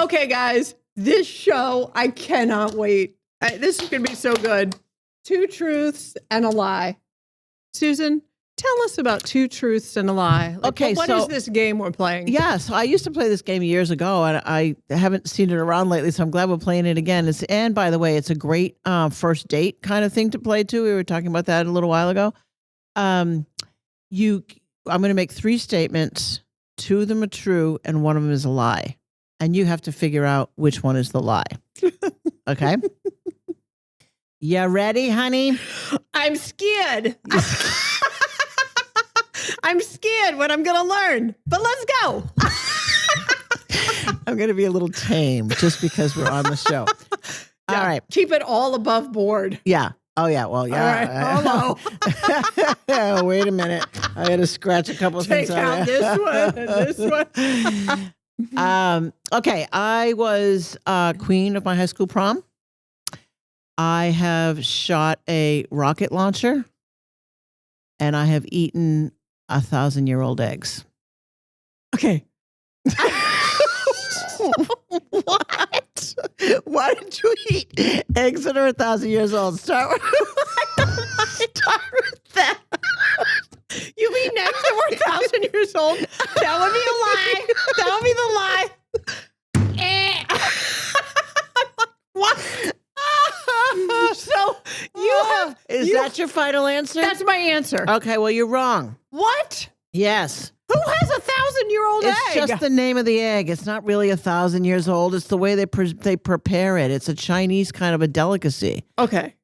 Okay, guys, this show, I cannot wait. This is going to be so good. 2 truths and a lie. Susan, tell us about 2 truths and a lie. Okay, what is this game we're playing? Yeah, so I used to play this game years ago, and I haven't seen it around lately, so I'm glad we're playing it again. And by the way, it's a great first date kind of thing to play too. We were talking about that a little while ago. I'm going to make 3 statements. 2 of them are true, and 1 of them is a lie. And you have to figure out which one is the lie. Okay? You ready, honey? I'm scared. I'm scared what I'm going to learn, but let's go. I'm going to be a little tame just because we're on the show. Yeah, all right. Keep it all above board. Yeah. Oh, yeah. Well, yeah. All right. Hello. Oh, wait a minute. I got to scratch a couple of things out this one and this one. Okay. I was queen of my high school prom. I have shot a rocket launcher, and I have eaten 1,000-year-old eggs. Okay. What? Why did you eat eggs that are 1,000 years old? Start with that. You eat eggs that were 1,000 years old? That would be a lie. That would be the lie. What? So you have... Is that your final answer? That's my answer. Okay, well, you're wrong. What? Yes. Who has a 1,000-year-old egg? It's just the name of the egg. It's not really 1,000 years old. It's the way they prepare it. It's a Chinese kind of a delicacy. Okay.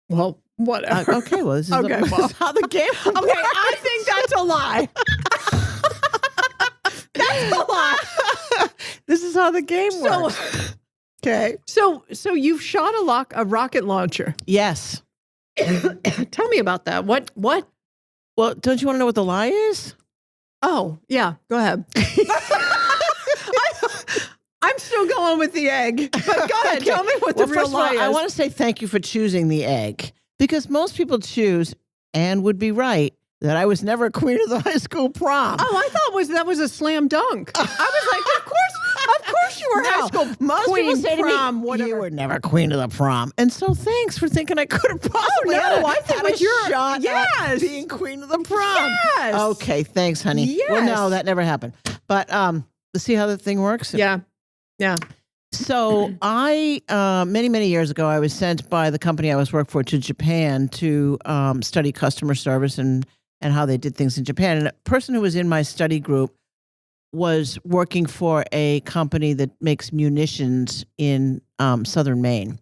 Well, whatever. Okay, well, this is, okay, this is how the game works. Okay, I think that's a lie. That's a lie. This is how the game works. Okay. So you've shot a rocket launcher. Yes. Tell me about that. What? Well, don't you want to know what the lie is? Oh, yeah. Go ahead. I'm still going with the egg, but go ahead. Tell me what the real lie is. I want to say thank you for choosing the egg, because most people choose, and would be right, that I was never queen of the high school prom. Oh, I thought that was a slam dunk. I was like, of course you were high school most queen, people say prom, to me, whatever. You were never queen of the prom. And so thanks for thinking I could have possibly I think had a shot yes. at being queen of the prom. Yes. Okay, thanks, honey. Yes. Well, no, that never happened. But let's see how the thing works. Yeah. Yeah. So I, many years ago, I was sent by the company I was working for to Japan to study customer service and how they did things in Japan. And a person who was in my study group was working for a company that makes munitions in southern Maine.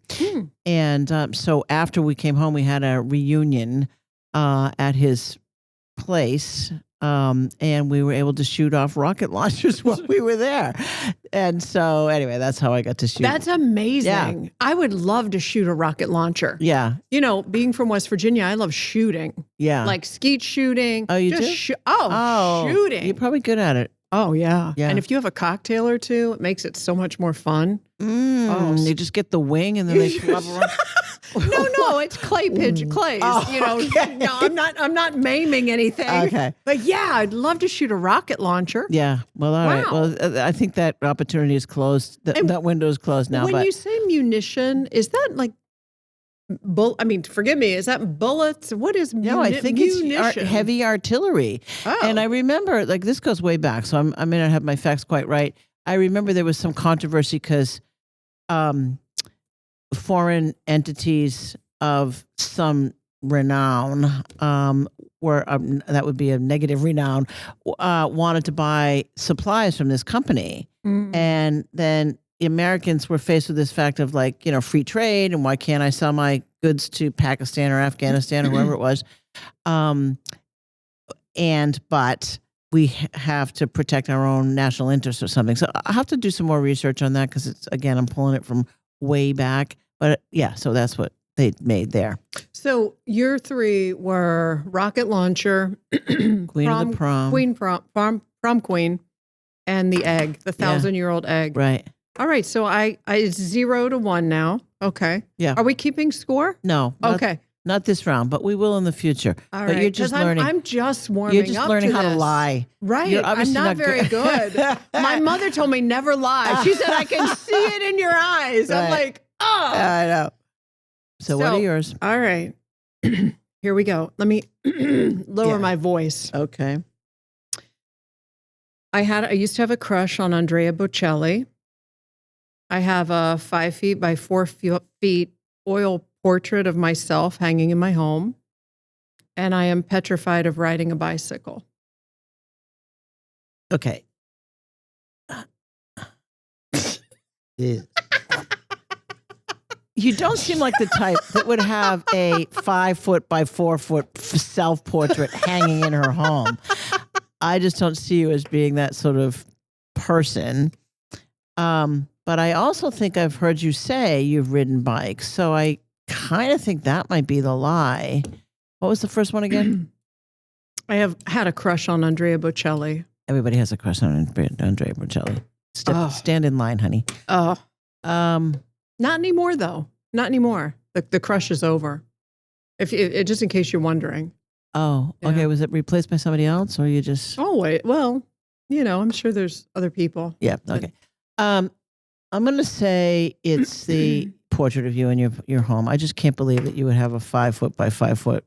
And so after we came home, we had a reunion at his place. And we were able to shoot off rocket launchers while we were there. And so anyway, that's how I got to shoot. That's amazing. Yeah. I would love to shoot a rocket launcher. Yeah. You know, being from West Virginia, I love shooting. Yeah. Like skeet shooting. Oh, you do? Shooting. You're probably good at it. Oh, yeah. Yeah. And if you have a cocktail or two, it makes it so much more fun. You just get the wing and then they flop around. No, it's clays. Oh, You know, okay. no, I'm not maiming anything. Okay. But yeah, I'd love to shoot a rocket launcher. Yeah. Well, all right. Wow. Well, I think that opportunity is closed. That window is closed now. When you say munition, is that like forgive me, is that bullets? What is No, I think munition? it's heavy artillery. Oh. And I remember, like, this goes way back, so I may not have my facts quite right. I remember there was some controversy because foreign entities of some renown, that would be a negative renown, wanted to buy supplies from this company. And then the Americans were faced with this fact of, like, you know, free trade, and why can't I sell my goods to Pakistan or Afghanistan or whoever it was? But we have to protect our own national interests or something. So I'll have to do some more research on that because I'm pulling it from way back. But yeah, so that's what they made there. So your 3 were rocket launcher, Queen of the prom. Prom queen, and the egg, the 1,000-year-old egg. Right. All right. So it's 0-1 now. Okay. Yeah. Are we keeping score? No. Okay. Not this round, but we will in the future. All but right, you're just 'cause learning. I'm just warming You're just up learning to how to this. lie. Right. You're I'm obviously not very good. My mother told me never lie. She said, I can see it in your eyes. I'm Right. like, oh. I know. So what are yours? All right. Here we go. Let me lower my voice. Okay. I used to have a crush on Andrea Bocelli. I have a 5 feet by 4 feet oil portrait of myself hanging in my home. And I am petrified of riding a bicycle. Okay. Yeah. You don't seem like the type that would have a 5 foot by 4 foot self-portrait hanging in her home. I just don't see you as being that sort of person. But I also think I've heard you say you've ridden bikes. So I kind of think that might be the lie. What was the first one again? I have had a crush on Andrea Bocelli. Everybody has a crush on Andrea Bocelli. Stand in line, honey. Oh. Not anymore, though. Not anymore. The crush is over. Just in case you're wondering. Oh, Yeah. okay. Was it replaced by somebody else, or you just? Oh wait. Well, I'm sure there's other people. Yeah. Okay. I'm going to say it's the portrait of you in your home. I just can't believe that you would have a 5 foot by 5 foot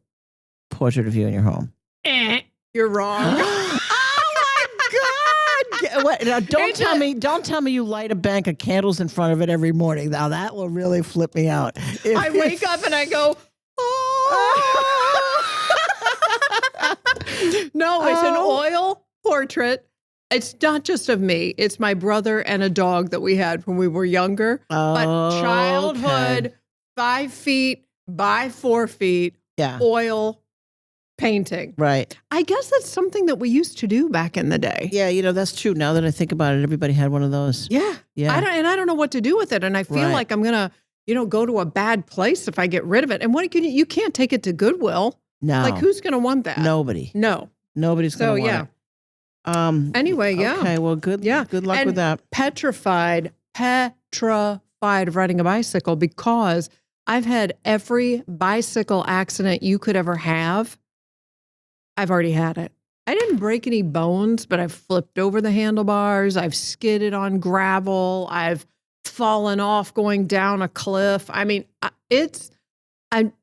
portrait of you in your home. You're wrong. What, now, don't tell me you light a bank of candles in front of it every morning. Now that will really flip me out. I wake up and I go, oh. No, it's an oil portrait. It's not just of me. It's my brother and a dog that we had when we were younger. But childhood, 5 feet by 4 feet, oil painting. Right. I guess that's something that we used to do back in the day. Yeah, that's true. Now that I think about it, everybody had one of those. Yeah. I don't know what to do with it. And I feel like I'm going to, go to a bad place if I get rid of it. And you can't take it to Goodwill. No. Like, who's going to want that? Nobody. No. Nobody's going to want it. Anyway, Okay, well, good luck with that. Petrified of riding a bicycle because I've had every bicycle accident you could ever have. I've already had it. I didn't break any bones, but I've flipped over the handlebars. I've skidded on gravel. I've fallen off going down a cliff. I mean,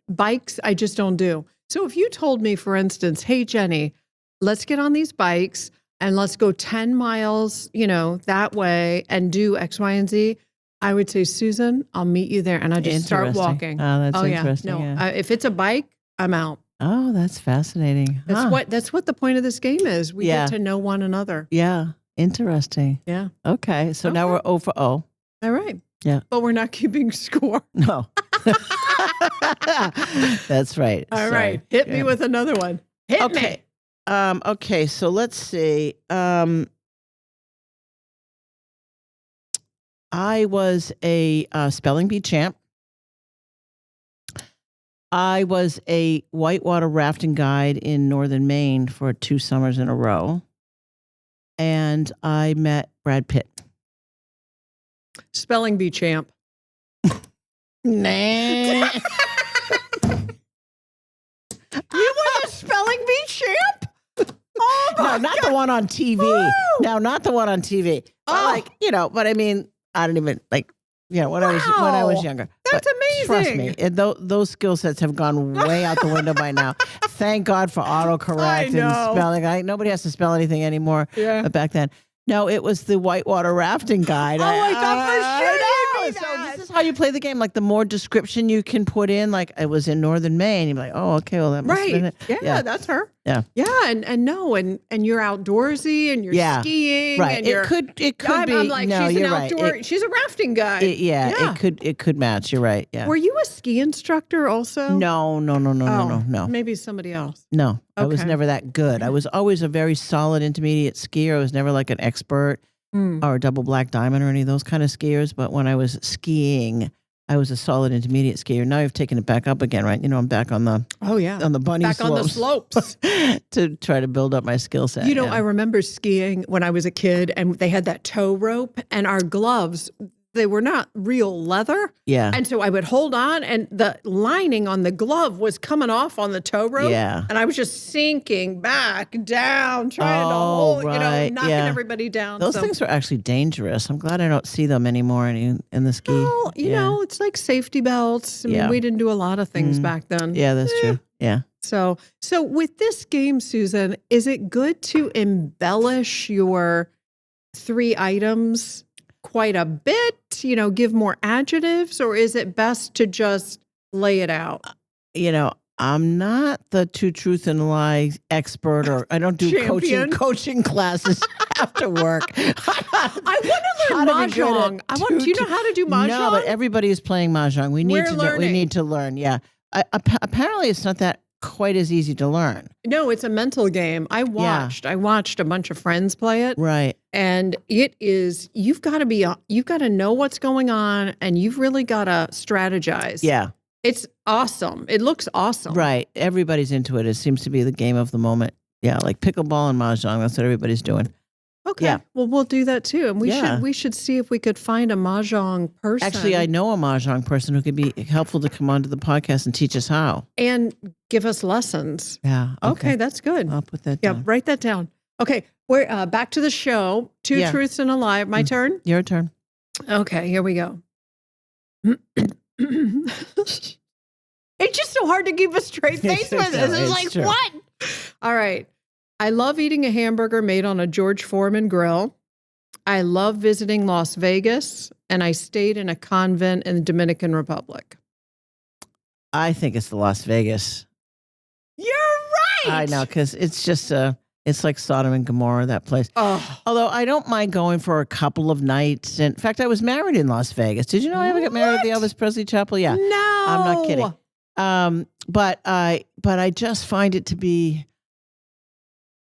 bikes, I just don't do. So if you told me, for instance, hey, Jenny, let's get on these bikes and let's go 10 miles, that way and do X, Y, and Z, I would say, Susan, I'll meet you there. And I just start walking. Oh, that's interesting. No, yeah. If it's a bike, I'm out. Oh, that's fascinating. That's what the point of this game is. We get to know one another. Yeah. Interesting. Yeah. Okay. So now we're 0 for 0. All right. Yeah. But we're not keeping score. No. That's right. All right. Hit me with another one. Hit me. Okay. So let's see. I was a spelling bee champ. I was a whitewater rafting guide in northern Maine for 2 summers in a row. And I met Brad Pitt. Spelling bee champ. Nah. You were a spelling bee champ? Oh my No, not the one on TV. Woo! No, not the one on TV. But but I mean, I don't even when I was younger. That's But amazing. Trust me, those skill sets have gone way out the window by now. Thank God for autocorrect and spelling. Nobody has to spell anything anymore. Yeah. But back then, no, it was the whitewater rafting guide. Oh, I thought for sure you'd be So that. this is how you play the game. Like the more description you can put in, like it was in northern Maine, you're like, oh, okay, well that must have been Right. it. Yeah, that's her. Yeah. Yeah, and you're outdoorsy and you're skiing. Right. And it you're, could be. I'm like, no, she's an you're right. outdoor. She's a rafting guide. It could match. You're right. Yeah. Were you a ski instructor also? No. Maybe somebody else. No, I was Okay. never that good. I was always a very solid intermediate skier. I was never like an expert or a double black diamond or any of those kind of skiers. But when I was skiing, I was a solid intermediate skier. Now I've taken it back up again, right? I'm back on the on the bunny Back slopes. on the slopes. To try to build up my skill set. I remember skiing when I was a kid and they had that tow rope and our gloves, they were not real leather. Yeah. And so I would hold on, and the lining on the glove was coming off on the tow rope. Yeah. And I was just sinking back down, trying to Oh, hold, right. knocking Yeah. everybody down. Those things are actually dangerous. I'm glad I don't see them anymore in the ski. Well, you know, it's like safety belts. I mean, we didn't do a lot of things back then. Yeah, that's true. Yeah. So with this game, Susan, is it good to embellish your 3 items quite a bit, give more adjectives, or is it best to just lay it out? I'm not the truth and lie expert, or I don't do coaching classes after work. I want to learn mahjong. Do you know how to do mahjong? No, but everybody is playing mahjong. We need to learn. Yeah. Apparently, it's not that quite as easy to learn. No, it's a mental game. I watched a bunch of friends play it. Right. And it is, you've got to know what's going on, and you've really got to strategize. Yeah. It's awesome. It looks awesome. Right. Everybody's into it. It seems to be the game of the moment. Yeah, like pickleball and mahjong. That's what everybody's doing. Okay. Yeah. Well, we'll do that too. And we should see if we could find a mahjong person. Actually, I know a mahjong person who could be helpful to come onto the podcast and teach us how. And give us lessons. Yeah. Okay, that's good. I'll put that down. Yeah, write that down. Okay, we're back to the show. 2 truths and a lie. My turn? Your turn. Okay, here we go. It's just so hard to keep a straight face with this. It's like, true. What? All right. I love eating a hamburger made on a George Foreman grill. I love visiting Las Vegas, and I stayed in a convent in the Dominican Republic. I think it's the Las Vegas. You're right. I know, because it's just it's like Sodom and Gomorrah, that place. Oh. Although I don't mind going for a couple of nights. In fact, I was married in Las Vegas. Did you know I ever got married at the Elvis Presley Chapel? Yeah. No. I'm not kidding. But I just find it to be,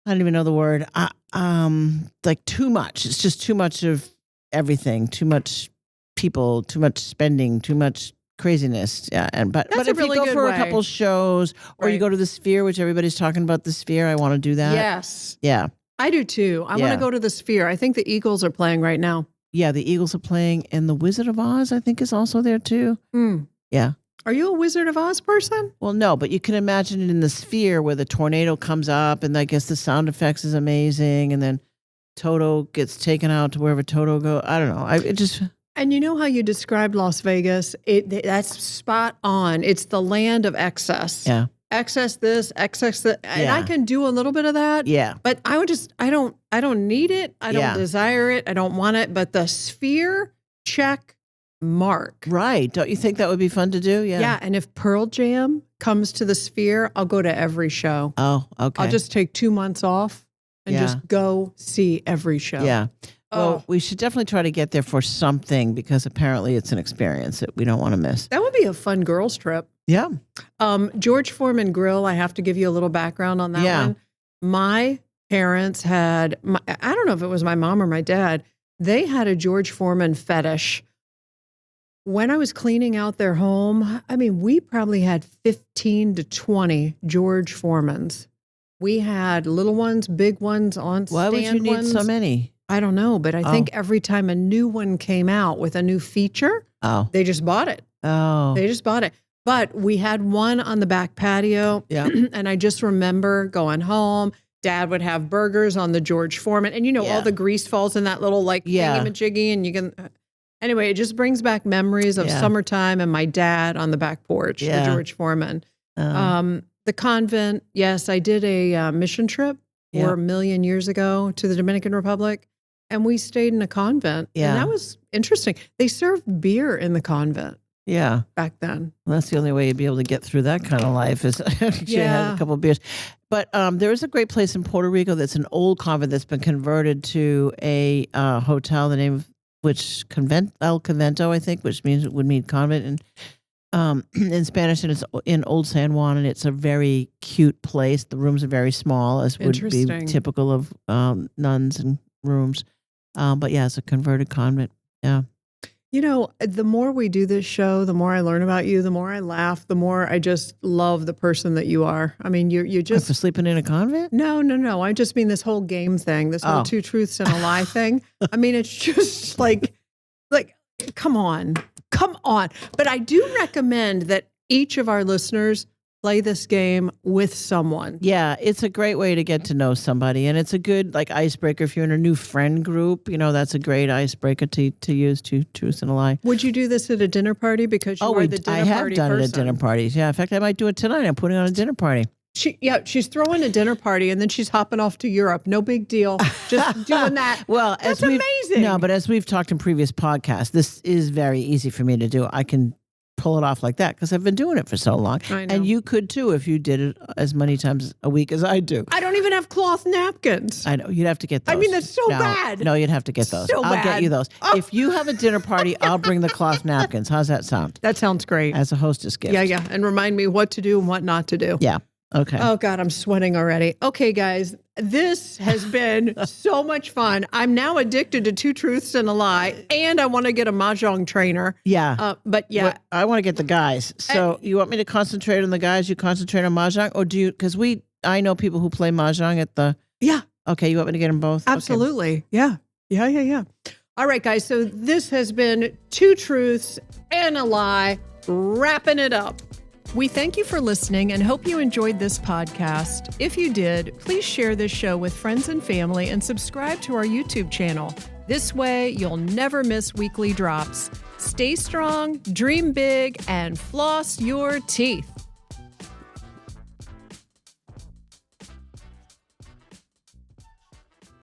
I don't even know the word. Like too much. It's just too much of everything. Too much people. Too much spending. Too much craziness. Yeah. But if really you go good for way. a couple shows, or you go to the Sphere, which everybody's talking about the Sphere, I want to do that. Yes. Yeah. I do too. I want to go to the Sphere. I think the Eagles are playing right now. Yeah, the Eagles are playing, and the Wizard of Oz, I think, is also there too. Yeah. Are you a Wizard of Oz person? Well, no, but you can imagine it in the Sphere where the tornado comes up, and I guess the sound effects is amazing, and then Toto gets taken out to wherever Toto goes. I don't know. And you know how you described Las Vegas? That's spot on. It's the land of excess. Yeah. Excess this, excess that. And I can do a little bit of that. Yeah. But I don't need it. I don't desire it. I don't want it. But the Sphere, check mark. Right. Don't you think that would be fun to do? Yeah. Yeah. And if Pearl Jam comes to the Sphere, I'll go to every show. Oh, okay. I'll just take 2 months off and just go see every show. Yeah. Well, we should definitely try to get there for something, because apparently it's an experience that we don't want to miss. That would be a fun girls trip. Yeah. George Foreman Grill, I have to give you a little background on that one. My parents had, I don't know if it was my mom or my dad, they had a George Foreman fetish. When I was cleaning out their home, I mean, we probably had 15 to 20 George Foremans. We had little ones, big ones, on stand ones. Why would you need so many? I don't know, but I think every time a new one came out with a new feature, they just bought it. Oh. They just bought it. But we had one on the back patio. Yeah. And I just remember going home. Dad would have burgers on the George Foreman. And all the grease falls in that little thingy-majiggy. And you can, anyway, it just brings back memories of summertime and my dad on the back porch, the George Foreman. The convent, yes, I did a mission trip 4 million years ago to the Dominican Republic. And we stayed in a convent. Yeah. And that was interesting. They served beer in the convent. Yeah. Back then. Well, that's the only way you'd be able to get through that kind of life is actually have a couple of beers. But there is a great place in Puerto Rico that's an old convent that's been converted to a hotel, the name of which El Convento, I think, which would mean convent in Spanish, and it's in Old San Juan, and it's a very cute place. The rooms are very small, as would be typical of nuns and rooms. But yeah, it's a converted convent. Yeah. The more we do this show, the more I learn about you, the more I laugh, the more I just love the person that you are. I mean, you're just... For sleeping in a convent? No. I just mean this whole game thing, this whole 2 truths and a lie thing. I mean, it's just like come on. But I do recommend that each of our listeners play this game with someone. Yeah, it's a great way to get to know somebody. And it's a good like icebreaker if you're in a new friend group. That's a great icebreaker to use, to truth and a lie. Would you do this at a dinner party? Because you are the dinner I have party done person. it at dinner parties. Yeah, in fact, I might do it tonight. I'm putting on a dinner party. She's throwing a dinner party and then she's hopping off to Europe. No big deal. Just doing that. Well, that's amazing. No, but as we've talked in previous podcasts, this is very easy for me to do. I can pull it off like that because I've been doing it for so long. I know. And you could too if you did it as many times a week as I do. I don't even have cloth napkins. I know. You'd have to get those. I mean, that's so bad. No, you'd have to get those. I'll get you those. Oh. If you have a dinner party, I'll bring the cloth napkins. How's that sound? That sounds great. As a hostess gift. Yeah. And remind me what to do and what not to do. Yeah. Okay. Oh, God, I'm sweating already. Okay, guys, this has been so much fun. I'm now addicted to 2 truths and a lie, and I want to get a Mahjong trainer. Yeah. But yeah. Well, I want to get the guys. So you want me to concentrate on the guys? You concentrate on Mahjong? Or do you, because I know people who play Mahjong at the. Yeah. Okay, you want me to get them both? Absolutely. Okay. Yeah. All right, guys, so this has been 2 truths and a lie, wrapping it up. We thank you for listening and hope you enjoyed this podcast. If you did, please share this show with friends and family and subscribe to our YouTube channel. This way, you'll never miss weekly drops. Stay strong, dream big, and floss your teeth.